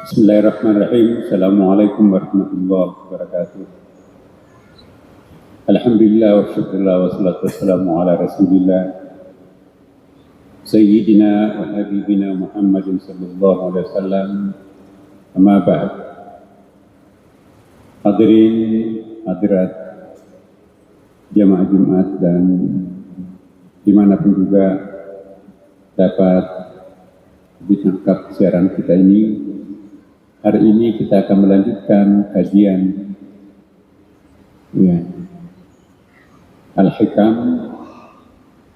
Bismillahirrahmanirrahim. Assalamualaikum warahmatullahi wabarakatuh. Alhamdulillah wa syukurlah wa salatu wassalamu ala rasulillah Sayyidina wa habibina Muhammadin sallallahu alaihi wasallam. Amma ba'd. Hadirin hadirat jamaah Jumat dan dimanapun juga dapat ditangkap siaran kita ini. Hari ini kita akan melanjutkan kajian Al-Hikam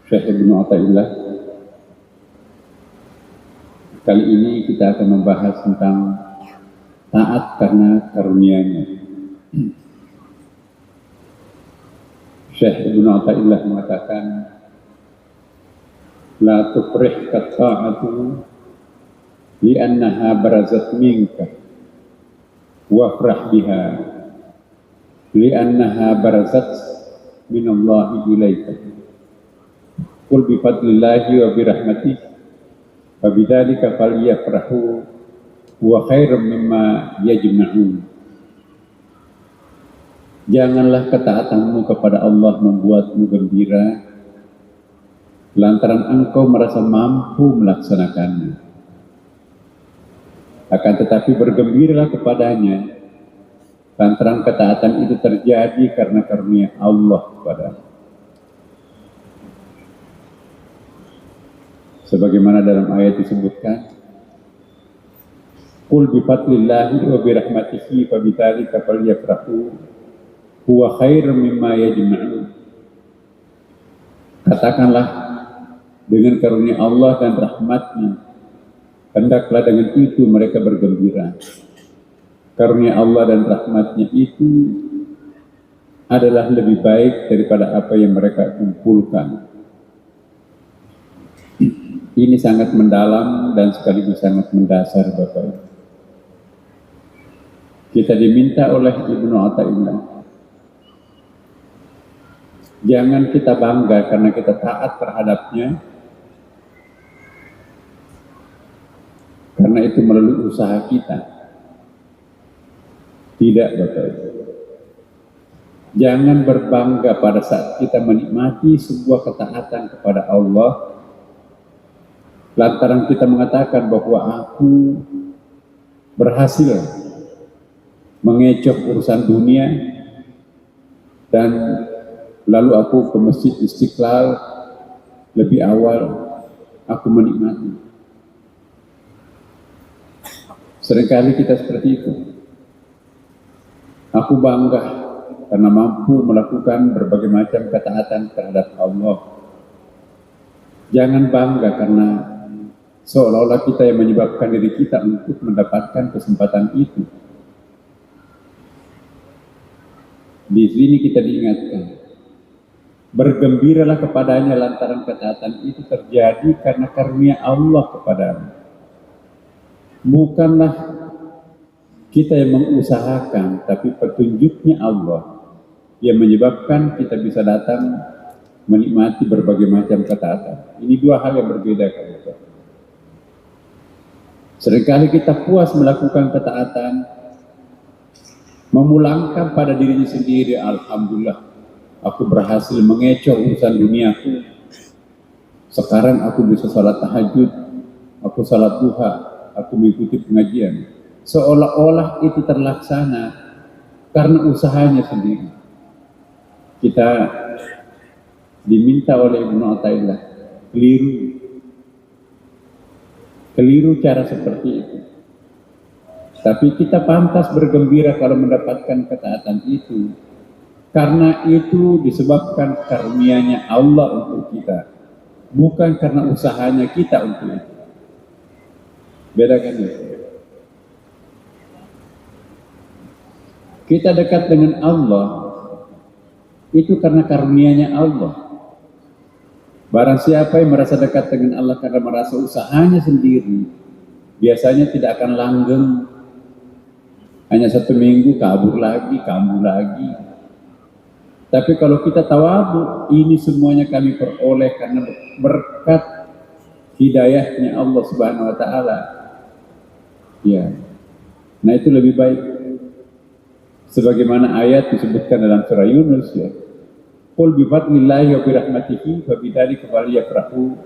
Syekh Ibnu Athaillah. Kali ini kita akan membahas tentang taat karena karunia-Nya. Syekh Ibnu Athaillah mengatakan, la tukrihka ta'atu li'annaha barazat minka wafrah biha li'annaha barazat minallahi ilaika qul bifadlillahi wa birahmatihi wa bidzalika falyafrahu wa khairum mimma yajma'un. Janganlah ketaatanmu kepada Allah membuatmu gembira lantaran engkau merasa mampu melaksanakannya. Akan tetapi bergembiralah kepadanya lantaran ketaatan itu terjadi karena karunia Allah kepadamu. Sebagaimana dalam ayat disebutkan, qul bifadlillahi wa birahmatihi fabidzalika falyafrahu huwa khairum mimma yajma'un. Katakanlah, dengan karunia Allah dan rahmatnya hendaklah dengan itu mereka bergembira. Karunia Allah dan rahmatnya itu adalah lebih baik daripada apa yang mereka kumpulkan. Ini sangat mendalam dan sekaligus sangat mendasar, Bapak. Kita diminta oleh Ibnu Athaillah, jangan kita bangga karena kita taat terhadapnya, karena itu melalui usaha kita. Tidak, Bapak. Jangan berbangga pada saat kita menikmati sebuah ketaatan kepada Allah, lantaran kita mengatakan bahwa aku berhasil mengecoh urusan dunia dan lalu aku ke Masjid Istiqlal lebih awal, aku menikmati. Seringkali kita seperti itu. Aku bangga karena mampu melakukan berbagai macam ketaatan terhadap Allah. Jangan bangga karena seolah-olah kita yang menyebabkan diri kita untuk mendapatkan kesempatan itu. Di sini kita diingatkan, bergembiralah kepadanya lantaran ketaatan itu terjadi karena karunia Allah kepadamu. Bukanlah kita yang mengusahakan, tapi petunjuknya Allah yang menyebabkan kita bisa datang menikmati berbagai macam ketaatan. Ini dua hal yang berbeda, kan? Seringkali kita puas melakukan ketaatan, memulangkan pada dirinya sendiri, alhamdulillah, aku berhasil mengecoh urusan duniaku. Sekarang aku bisa salat tahajud, aku salat duha, aku mengikuti pengajian. Seolah-olah itu terlaksana karena usahanya sendiri. Kita diminta oleh Ibnu Athaillah, keliru cara seperti itu. Tapi kita pantas bergembira kalau mendapatkan ketaatan itu, karena itu disebabkan karunia-Nya Allah untuk kita, bukan karena usahanya kita untuk itu. Bedakan itu. Kita dekat dengan Allah itu karena karunia-Nya Allah. Barang siapa yang merasa dekat dengan Allah karena merasa usahanya sendiri, biasanya tidak akan langgeng. Hanya 1 minggu kabur lagi. Tapi kalau kita tawadhu, ini semuanya kami peroleh karena berkat hidayahnya Allah Subhanahu wa taala. Ya. Nah itu lebih baik. Sebagaimana ayat disebutkan dalam surah Yunus ya. Qul bi fadlillahi wa bi rahmatihi fa bidzalika falyafrahu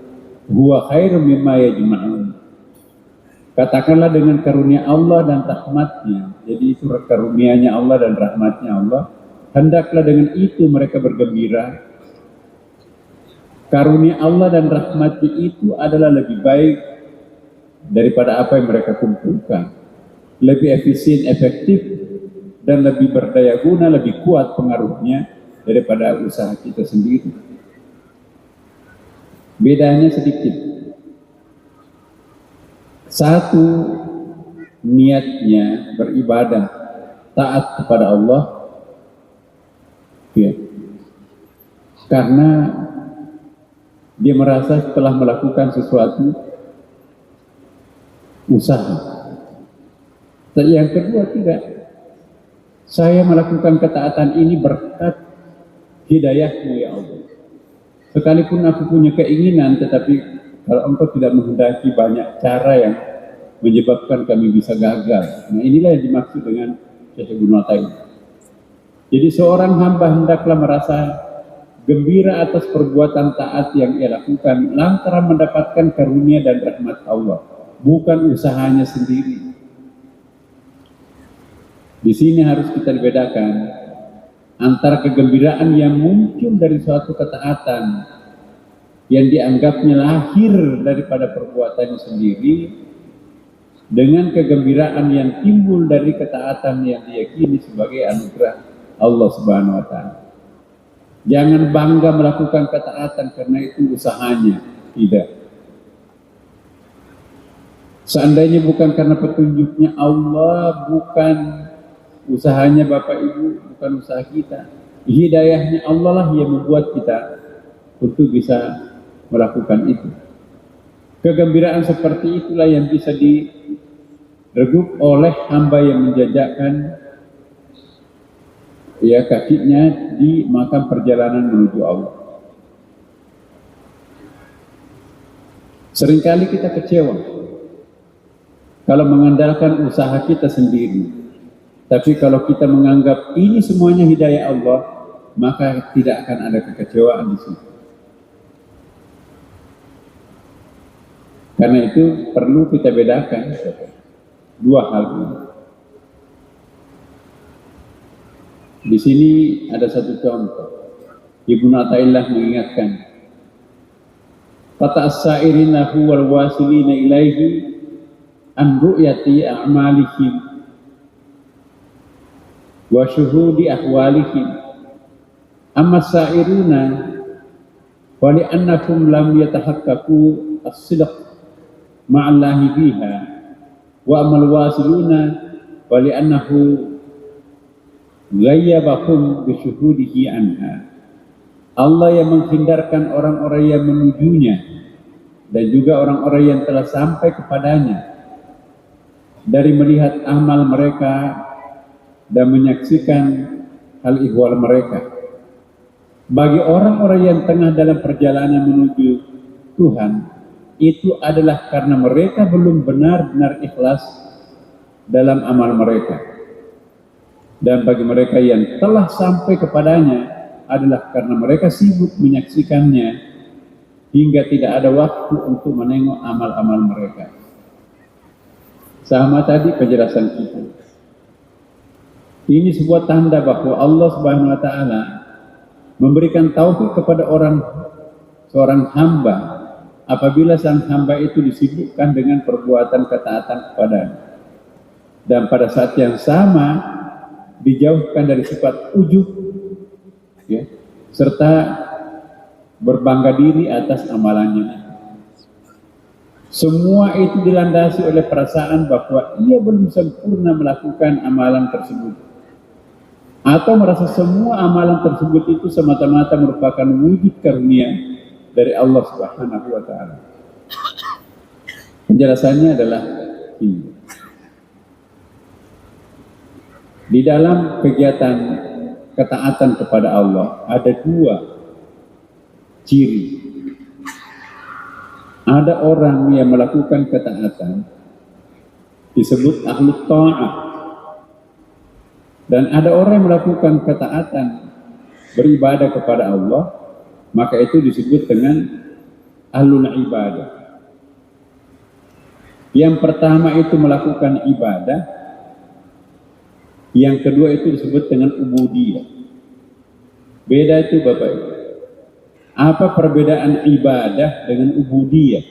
huwa khairum mimma yajma'un. Katakanlah dengan karunia Allah dan rahmatnya. Jadi itu karunianya Allah dan rahmatnya Allah. Hendaklah dengan itu mereka bergembira. Karunia Allah dan rahmatnya itu adalah lebih baik daripada apa yang mereka kumpulkan. Lebih efisien, efektif, dan lebih berdaya guna, lebih kuat pengaruhnya daripada usaha kita sendiri. Bedanya sedikit. Satu, niatnya beribadah, taat kepada Allah, ya. Karena dia merasa setelah melakukan sesuatu usaha. Dan yang kedua tidak. Saya melakukan ketaatan ini berkat hidayah-Mu ya Allah. Sekalipun aku punya keinginan, tetapi kalau Engkau tidak menghendaki, banyak cara yang menyebabkan kami bisa gagal. Nah inilah yang dimaksud dengan Syekh Ibnu Taimiyah. Jadi seorang hamba hendaklah merasa gembira atas perbuatan taat yang ia lakukan lantaran mendapatkan karunia dan rahmat Allah, bukan usahanya sendiri. Di sini harus kita bedakan antara kegembiraan yang muncul dari suatu ketaatan yang dianggapnya lahir daripada perbuatannya sendiri dengan kegembiraan yang timbul dari ketaatan yang diyakini sebagai anugerah Allah Subhanahu wa taala. Jangan bangga melakukan ketaatan karena itu usahanya, tidak. Seandainya bukan karena petunjuknya Allah, bukan usahanya Bapak Ibu, bukan usaha kita, hidayahnya Allah lah yang membuat kita untuk bisa melakukan itu. Kegembiraan seperti itulah yang bisa diregup oleh hamba yang menjajakkan ya kakinya di makam perjalanan menuju Allah. Seringkali kita kecewa kalau mengandalkan usaha kita sendiri. Tapi kalau kita menganggap ini semuanya hidayah Allah, maka tidak akan ada kekecewaan di situ. Karena itu perlu kita bedakan dua hal ini. Di sini ada satu contoh. Ibnu Athaillah mengingatkan, kata as-sa'irina huwal wasilina ilaihi an ru'yati a'malihim wa syuhudi ahwalihim. Amma as-sa'iruna wa li'annakum lam yatahaqqaqu as-sidq ma'allahi biha wa amal wasiluna wa li'annahu ghayyabahum bisyuhudihi anha. Allah yang menghindarkan orang-orang yang menujunya dan juga orang-orang yang telah sampai kepadanya dari melihat amal mereka dan menyaksikan hal ihwal mereka. Bagi orang-orang yang tengah dalam perjalanan menuju Tuhan, itu adalah karena mereka belum benar-benar ikhlas dalam amal mereka. Dan bagi mereka yang telah sampai kepadanya adalah karena mereka sibuk menyaksikannya hingga tidak ada waktu untuk menengok amal-amal mereka. Sama tadi penjelasan kita. Ini sebuah tanda bahwa Allah Subhanahu wa taala memberikan taufik kepada seorang hamba apabila sang hamba itu disibukkan dengan perbuatan ketaatan kepadanya. Dan pada saat yang sama dijauhkan dari sifat ujub ya, serta berbangga diri atas amalannya. Semua itu dilandasi oleh perasaan bahwa ia belum sempurna melakukan amalan tersebut, atau merasa semua amalan tersebut itu semata-mata merupakan wujud karunia dari Allah Subhanahu wa taala. Penjelasannya adalah ini. Di dalam kegiatan ketaatan kepada Allah ada dua ciri. Ada orang yang melakukan ketaatan disebut ahlu ta'ah. Dan ada orang yang melakukan ketaatan, beribadah kepada Allah, maka itu disebut dengan ahlul ibadah. Yang pertama itu melakukan ibadah, yang kedua itu disebut dengan ubudiyah. Beda itu Bapak Ibu. Apa perbedaan ibadah dengan ubudiyah?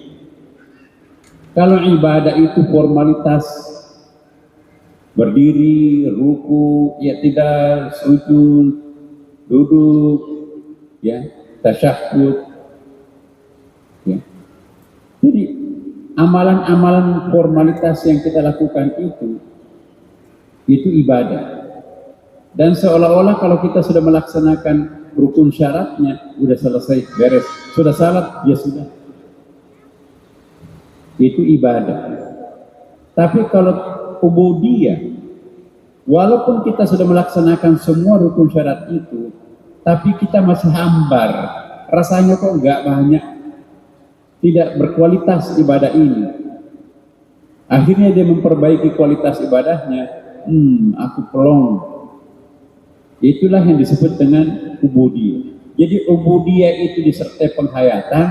Kalau ibadah itu formalitas, berdiri, ruku, i'tidal, sujud, duduk, ya, tasyahud, ya. Jadi amalan-amalan formalitas yang kita lakukan itu ibadah. Dan seolah-olah kalau kita sudah melaksanakan rukun syaratnya, sudah selesai, beres, sudah salat, ya sudah. Itu ibadah. Tapi kalau ubudiyah, walaupun kita sudah melaksanakan semua rukun syarat itu, tapi kita masih hambar, rasanya kok enggak banyak, tidak berkualitas ibadah ini. Akhirnya dia memperbaiki kualitas ibadahnya. Aku pelong. Itulah yang disebut dengan ubudiyah. Jadi ubudiyah itu disertai penghayatan,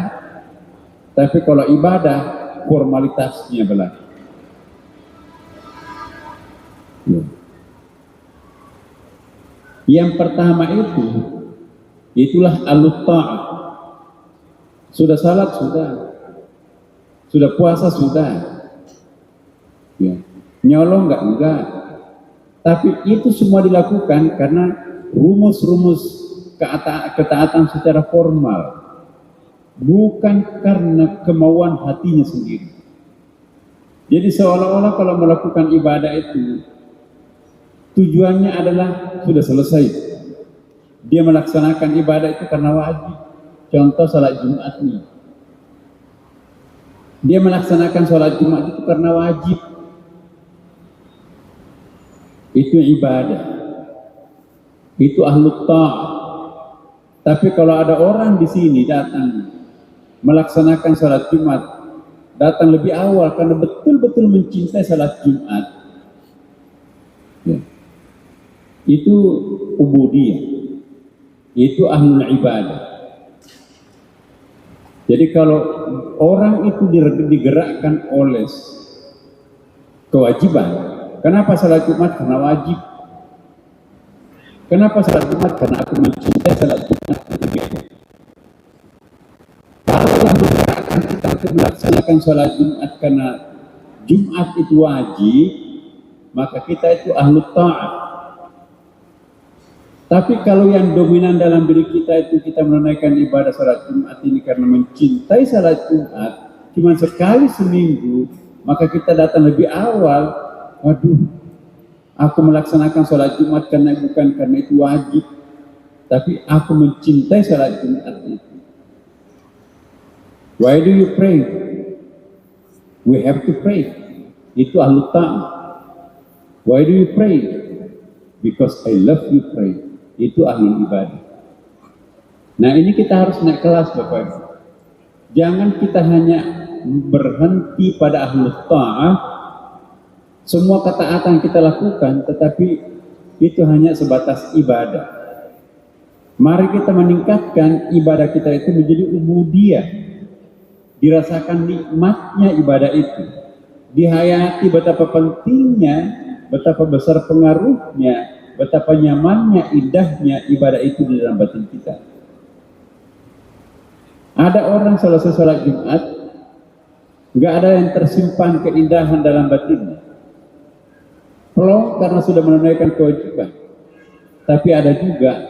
tapi kalau ibadah formalitasnya belakang. Yang pertama itulah al-ta'ah. Sudah salat sudah puasa sudah, ya. Nyolong enggak. Tapi itu semua dilakukan karena rumus-rumus ketaatan secara formal, bukan karena kemauan hatinya sendiri. Jadi seolah-olah kalau melakukan ibadah itu tujuannya adalah sudah selesai. Dia melaksanakan ibadah itu karena wajib. Contoh salat Jumat nih. Dia melaksanakan salat Jumat itu karena wajib. Itu ibadah. Itu ahlu ta'ah. Tapi kalau ada orang di sini datang melaksanakan salat Jumat, datang lebih awal karena betul-betul mencintai salat Jumat, ya. Itu ubudiyah. Itu ahlul ibadah. Jadi kalau orang itu digerakkan oleh kewajiban, kenapa salat Jumat? Karena wajib. Kenapa salat Jumat? Karena aku mencintai salat Jumat. Kalau yang menggerakkan kita untuk melaksanakan salat Jumat karena Jumat itu wajib, maka kita itu ahlu ta'ah. Tapi kalau yang dominan dalam diri kita itu kita menunaikan ibadah salat Jumat ini karena mencintai salat Jumat, cuma sekali seminggu, maka kita datang lebih awal. Waduh, aku melaksanakan salat Jumat bukan karena itu wajib, tapi aku mencintai salat Jumat itu. Why do you pray? We have to pray. Itu ahlu ta'ah. Why do you pray? Because I love you pray. Itu ahli ibadah. Nah ini kita harus naik kelas Bapak Ibu. Jangan kita hanya berhenti pada ahlu ta'ah. Semua ketaatan kita lakukan, tetapi itu hanya sebatas ibadah. Mari kita meningkatkan ibadah kita itu menjadi ubudiyah. Dirasakan nikmatnya ibadah itu. Dihayati betapa pentingnya, betapa besar pengaruhnya, betapa nyamannya, indahnya ibadah itu di dalam batin kita. Ada orang selesai sholat Jumat, nggak ada yang tersimpan keindahan dalam batinnya. Pelong karena sudah menunaikan kewajiban. Tapi ada juga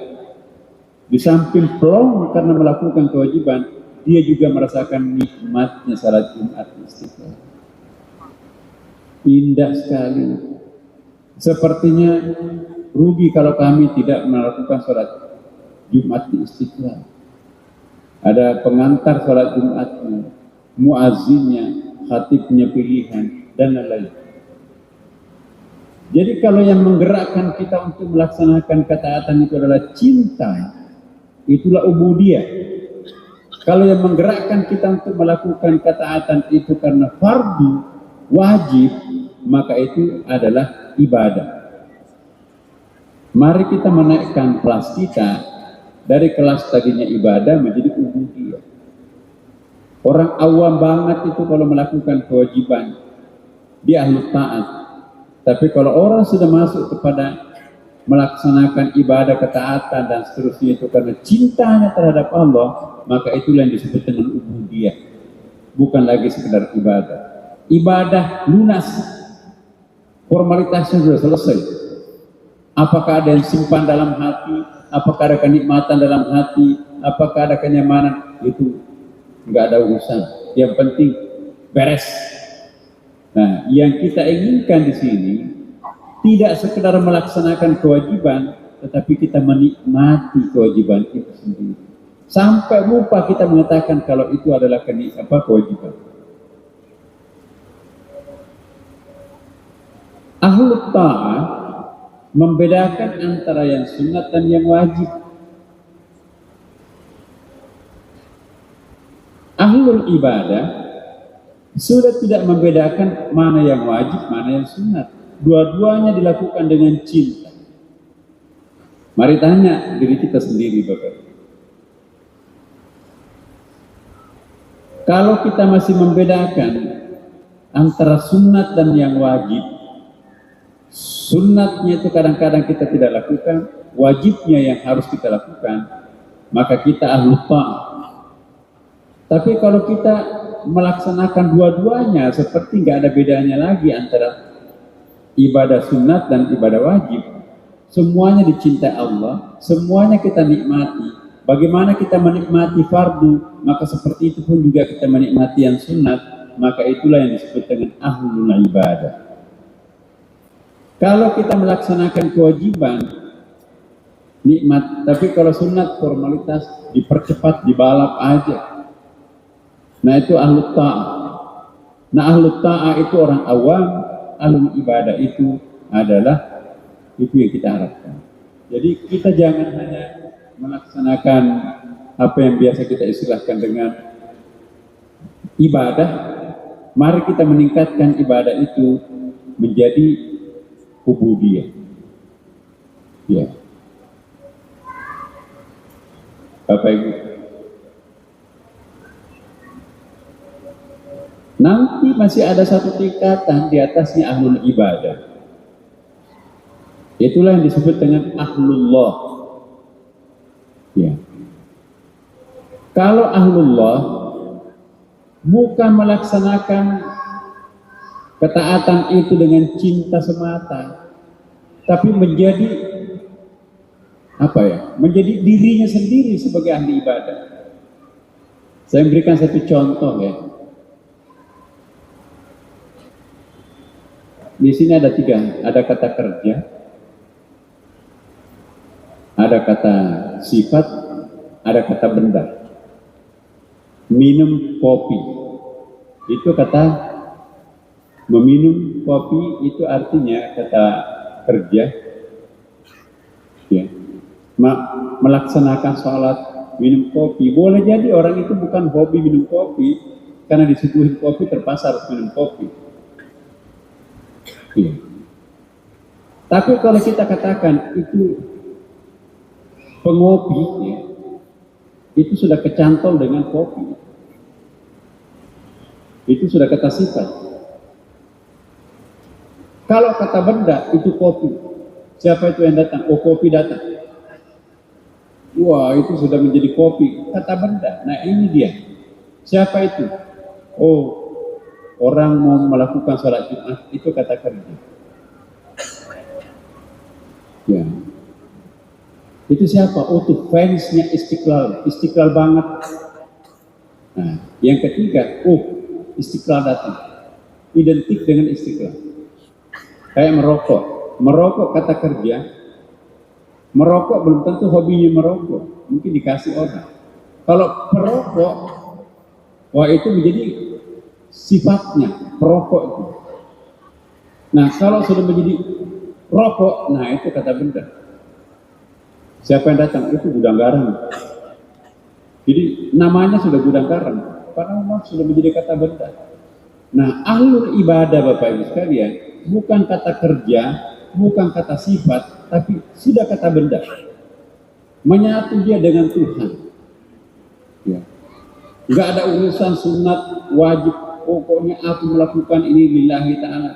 di samping pelong karena melakukan kewajiban, dia juga merasakan nikmatnya salat Jumat Istiqlal. Indah sekali. Sepertinya rugi kalau kami tidak melakukan sholat Jumat di Istiqlal. Ada pengantar sholat Jumatnya, muazzinnya, khatibnya pilihan, dan lain-lain. Jadi kalau yang menggerakkan kita untuk melaksanakan ketaatan itu adalah cinta, itulah ubudiyah. Kalau yang menggerakkan kita untuk melakukan ketaatan itu karena fardu, wajib, maka itu adalah ibadah. Mari kita menaikkan kelas kita dari kelas tadinya ibadah menjadi ubudiyah. Orang awam banget itu kalau melakukan kewajiban, dia ahli taat. Tapi kalau orang sudah masuk kepada melaksanakan ibadah, ketaatan dan seterusnya itu karena cintanya terhadap Allah, maka itulah yang disebut dengan ubudiyah. Bukan lagi sekedar ibadah. Ibadah lunas, formalitasnya sudah selesai. Apakah ada yang simpan dalam hati? Apakah ada kenikmatan dalam hati? Apakah ada kenyamanan? Itu nggak ada urusan. Yang penting beres. Nah, yang kita inginkan di sini tidak sekedar melaksanakan kewajiban, tetapi kita menikmati kewajiban itu sendiri. Sampai lupa kita mengatakan kalau itu adalah kewajiban. Ahlul ta'ah membedakan antara yang sunat dan yang wajib. Ahlul ibadah sudah tidak membedakan mana yang wajib, mana yang sunat. Dua-duanya dilakukan dengan cinta. Mari tanya diri kita sendiri, Bapak. Kalau kita masih membedakan antara sunat dan yang wajib, sunnatnya itu kadang-kadang kita tidak lakukan, wajibnya yang harus kita lakukan, maka kita ahlul ta'ah. Tapi kalau kita melaksanakan dua-duanya, seperti nggak ada bedanya lagi antara ibadah sunat dan ibadah wajib. Semuanya dicintai Allah, semuanya kita nikmati. Bagaimana kita menikmati fardu, maka seperti itu pun juga kita menikmati yang sunat, maka itulah yang disebut dengan ahlul ibadah. Kalau kita melaksanakan kewajiban, nikmat. Tapi kalau sunat, formalitas, dipercepat, dibalap aja. Nah, itu ahlul ta'ah. Nah, ahlul ta'ah itu orang awam, ahlul ibadah itu adalah itu yang kita harapkan. Jadi kita jangan hanya melaksanakan apa yang biasa kita istilahkan dengan ibadah. Mari kita meningkatkan ibadah itu menjadi ubudiyah. Ya. Bapak Ibu. Nanti masih ada satu tingkatan di atasnya ahlul ibadah. Itulah yang disebut dengan ahlullah. Ya. Kalau ahlullah bukan melaksanakan ketaatan itu dengan cinta semata, tapi menjadi menjadi dirinya sendiri sebagai ahli ibadah. Saya memberikan satu contoh ya. Di sini ada ada kata kerja, ada kata sifat, ada kata benda. Minum kopi, itu kata meminum kopi itu artinya kata kerja, ya. Melaksanakan sholat, minum kopi. Boleh jadi orang itu bukan hobi minum kopi, karena disuguhin kopi terpaksa harus minum kopi. Ya. Tapi kalau kita katakan itu pengopi, ya, itu sudah kecantol dengan kopi. Itu sudah kata sifat. Kalau kata benda itu kopi, siapa itu yang datang? Oh, kopi datang. Wah, itu sudah menjadi kopi. Kata benda. Nah, ini dia. Siapa itu? Oh, orang mau melakukan sholat Jumat, itu kata kerja. Ya. Itu siapa? Oh, itu fansnya Istiqlal. Istiqlal banget. Nah, yang ketiga, Istiqlal datang. Identik dengan Istiqlal. Kayak merokok. Merokok kata kerja. Merokok belum tentu hobinya merokok. Mungkin dikasih orang. Kalau perokok, wah itu menjadi sifatnya, perokok itu. Nah, kalau sudah menjadi rokok, nah itu kata benda. Siapa yang datang? Itu gudang garam. Jadi namanya sudah gudang garam, karena memang sudah menjadi kata benda. Nah, ahlul ibadah Bapak Ibu sekalian, bukan kata kerja, bukan kata sifat, tapi sudah kata benda. Menyatu dia dengan Tuhan. Ya. Nggak ada urusan sunat, wajib, pokoknya aku melakukan ini lillahi ta'ala.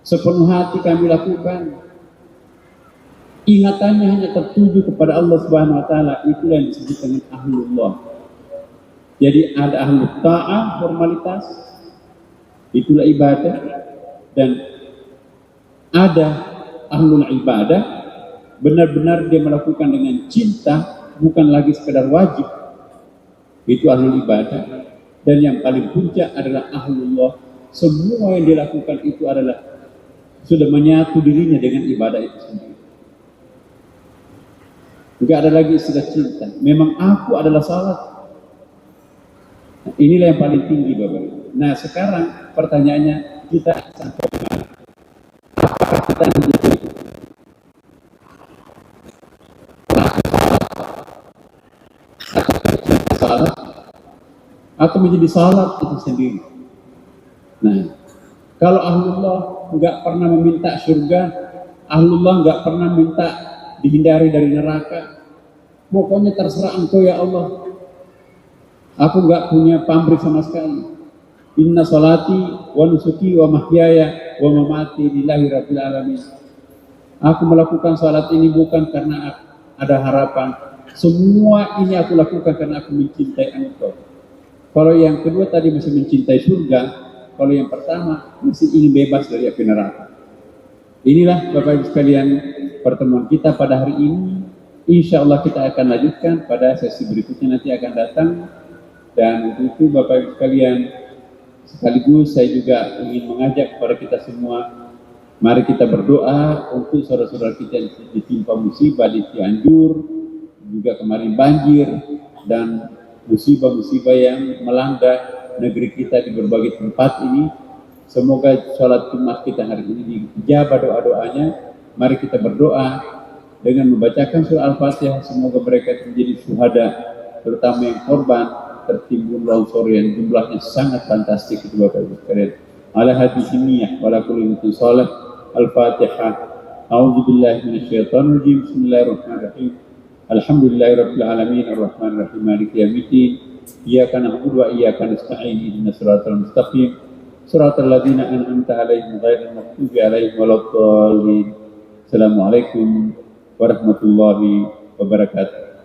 Sepenuh hati kami lakukan. Ingatannya hanya tertuju kepada Allah Subhanahu wa taala, itulah yang disebut dengan ahlullah. Jadi ada ahlul ta'ah, formalitas, itulah ibadah, dan ada ahlul ibadah, benar-benar dia melakukan dengan cinta, bukan lagi sekedar wajib. Itu ahlul ibadah. Dan yang paling puncak adalah ahlullah. Semua yang dilakukan itu adalah sudah menyatu dirinya dengan ibadah itu sendiri. Enggak ada lagi istilah cinta. Memang aku adalah salat. Nah, inilah yang paling tinggi Bapak Ibu. Nah sekarang pertanyaannya, kita sampai mana? Apakah kita menjadi salat atau menjadi salat itu sendiri? Nah, kalau ahlullah enggak pernah meminta surga, ahlullah enggak pernah minta dihindari dari neraka, pokoknya terserah engkau ya Allah, aku enggak punya pamrih sama sekali. Inna salati wa nusuki wa mahyaya wa mamati lillahi rabbil alamin. Aku melakukan salat ini bukan karena ada harapan, semua ini aku lakukan karena aku mencintai engkau. Kalau yang kedua tadi masih mencintai surga, kalau yang pertama masih ingin bebas dari api neraka. Inilah Bapak Ibu sekalian pertemuan kita pada hari ini. Insya Allah kita akan lanjutkan pada sesi berikutnya, nanti akan datang. Dan untuk itu Bapak Ibu sekalian, sekaligus saya juga ingin mengajak kepada kita semua, mari kita berdoa untuk saudara-saudara kita yang ditimpa musibah di Cianjur, juga kemarin banjir, dan musibah-musibah yang melanda negeri kita di berbagai tempat ini. Semoga sholat Jumat kita hari ini dijabah doa-doanya. Mari kita berdoa dengan membacakan surah Al-Fatihah. Semoga mereka menjadi syuhada, terutama yang korban tertimbun longsor yang jumlahnya sangat fantastik itu Bapak Ibu sekalian. Ala hadis niyah wala kulli musallah. Al-Fatihah. A'udzubillahi minasyaitonir rajim. Bismillahirrahmanirrahim. Alhamdulillahirabbil alamin arrahmanir rahim maliki yaumiddin. Iyyaka na'budu wa iyyaka nasta'in. Ihdinas siratal mustaqim. Siratal ladzina an'amta 'alaihim ghairil maghdubi 'alaihim waladdallin. Assalamualaikum warahmatullahi wabarakatuh.